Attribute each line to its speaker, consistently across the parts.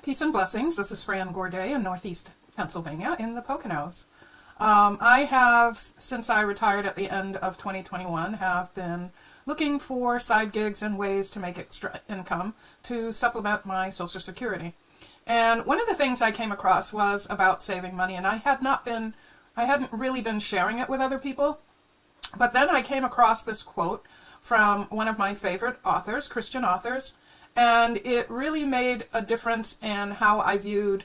Speaker 1: Peace and blessings. This is Fran Gourday in Northeast Pennsylvania in the Poconos. I have, since I retired at the end of 2021, have been looking for side gigs and ways to make extra income to supplement my Social Security. And one of the things I came across was about saving money, and I hadn't really been sharing it with other people. But then I came across this quote from one of my favorite authors, Christian authors, and it really made a difference in how I viewed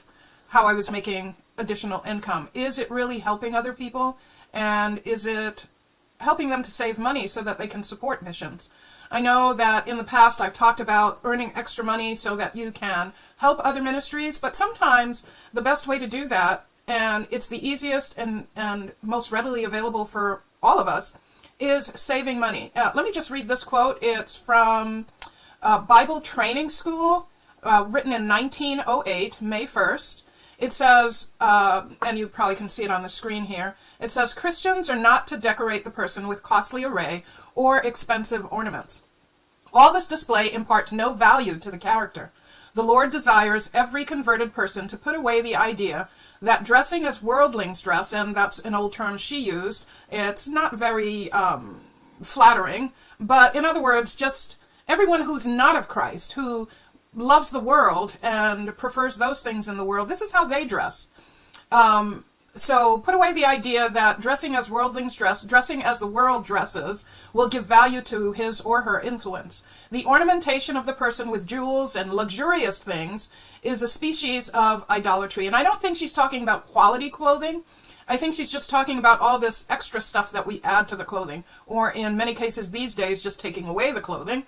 Speaker 1: how I was making additional income. Is it really helping other people? And is it helping them to save money so that they can support missions? I know that in the past I've talked about earning extra money so that you can help other ministries, but sometimes the best way to do that, and it's the easiest and most readily available for all of us, is saving money. Let me just read this quote. It's from Bible Training School, written in 1908, May 1st. It says, and you probably can see it on the screen here, it says, Christians are not to decorate the person with costly array or expensive ornaments. All this display imparts no value to the character. The Lord desires every converted person to put away the idea that dressing as worldlings dress, and that's an old term she used, it's not very flattering, but in other words, just everyone who's not of Christ, who loves the world and prefers those things in the world, this is how they dress. So put away the idea that dressing as worldlings dress, dressing as the world dresses, will give value to his or her influence. The ornamentation of the person with jewels and luxurious things is a species of idolatry. And I don't think she's talking about quality clothing. I think she's just talking about all this extra stuff that we add to the clothing, or in many cases these days, just taking away the clothing.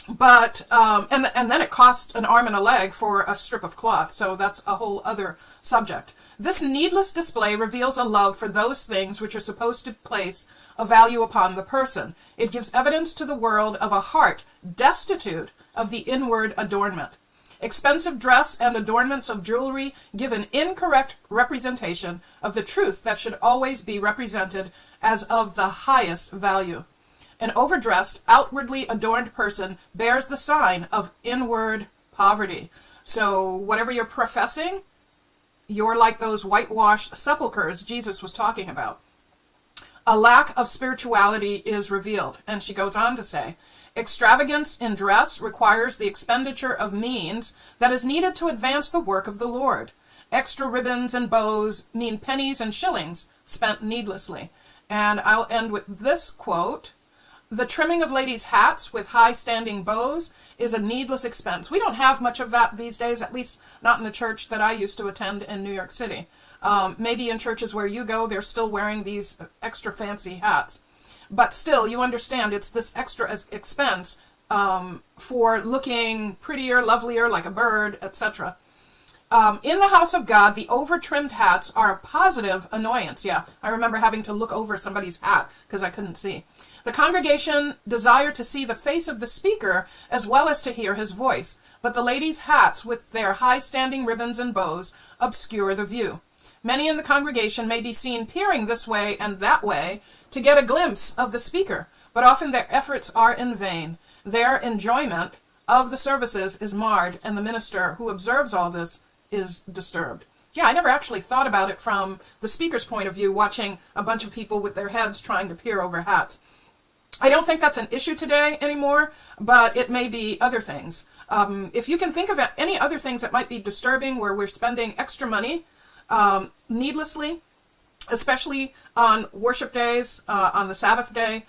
Speaker 1: But, and then it costs an arm and a leg for a strip of cloth, so that's a whole other subject. This needless display reveals a love for those things which are supposed to place a value upon the person. It gives evidence to the world of a heart destitute of the inward adornment. Expensive dress and adornments of jewelry give an incorrect representation of the truth that should always be represented as of the highest value. An overdressed, outwardly adorned person bears the sign of inward poverty. So whatever you're professing, you're like those whitewashed sepulchres Jesus was talking about. A lack of spirituality is revealed. And she goes on to say, extravagance in dress requires the expenditure of means that is needed to advance the work of the Lord. Extra ribbons and bows mean pennies and shillings spent needlessly. And I'll end with this quote. The trimming of ladies' hats with high-standing bows is a needless expense. We don't have much of that these days, at least not in the church that I used to attend in New York City. Maybe in churches where you go, they're still wearing these extra fancy hats. But still, you understand, it's this extra expense for looking prettier, lovelier, like a bird, etc. In the house of God, the over-trimmed hats are a positive annoyance. Yeah, I remember having to look over somebody's hat because I couldn't see. The congregation desire to see the face of the speaker as well as to hear his voice, but the ladies' hats with their high-standing ribbons and bows obscure the view. Many in the congregation may be seen peering this way and that way to get a glimpse of the speaker, but often their efforts are in vain. Their enjoyment of the services is marred, and the minister who observes all this is disturbed. Yeah, I never actually thought about it from the speaker's point of view, watching a bunch of people with their heads trying to peer over hats. I don't think that's an issue today anymore, but it may be other things. If you can think of any other things that might be disturbing where we're spending extra money needlessly, especially on worship days, on the Sabbath day,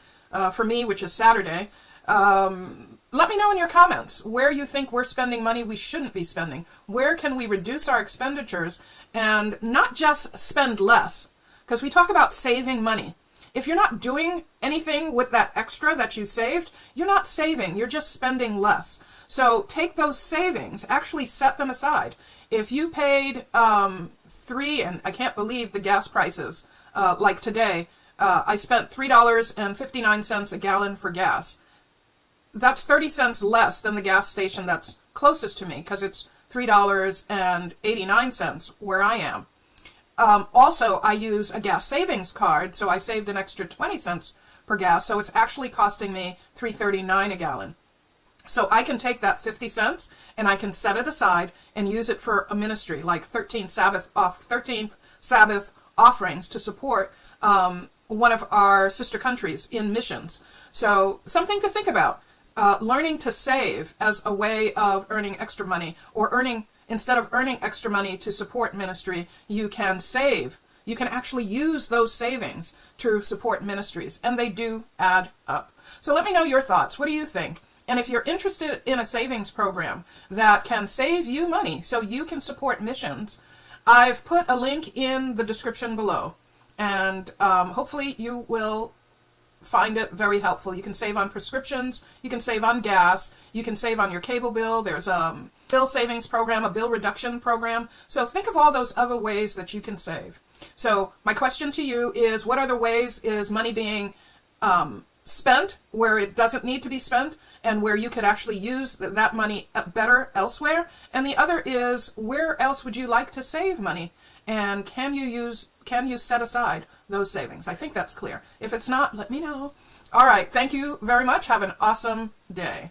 Speaker 1: for me, which is Saturday, let me know in your comments where you think we're spending money we shouldn't be spending. Where can we reduce our expenditures and not just spend less? Because we talk about saving money. If you're not doing anything with that extra that you saved, you're not saving, you're just spending less. So take those savings, actually set them aside. If you paid and I can't believe the gas prices, like today, I spent $3.59 a gallon for gas. That's 30 cents less than the gas station that's closest to me, because it's $3.89 where I am. Also, I use a gas savings card, so I saved an extra 20 cents per gas, so it's actually costing me $3.39 a gallon. So I can take that 50 cents and I can set it aside and use it for a ministry like 13th Sabbath offerings to support one of our sister countries in missions. So something to think about. Learning to save as a way of earning extra money, or instead of earning extra money to support ministry, you can save. You can actually use those savings to support ministries, and they do add up. So let me know your thoughts. What do you think? And if you're interested in a savings program that can save you money so you can support missions, I've put a link in the description below. And hopefully you will find it very helpful. You can save on prescriptions, you can save on gas, you can save on your cable bill. There's a bill savings program, a bill reduction program. So think of all those other ways that you can save. So my question to you is, what other ways is money being spent where it doesn't need to be spent, and where you could actually use that money better elsewhere? And the other is, where else would you like to save money? And can you set aside those savings? I think that's clear. If it's not, let me know. All right. Thank you very much. Have an awesome day.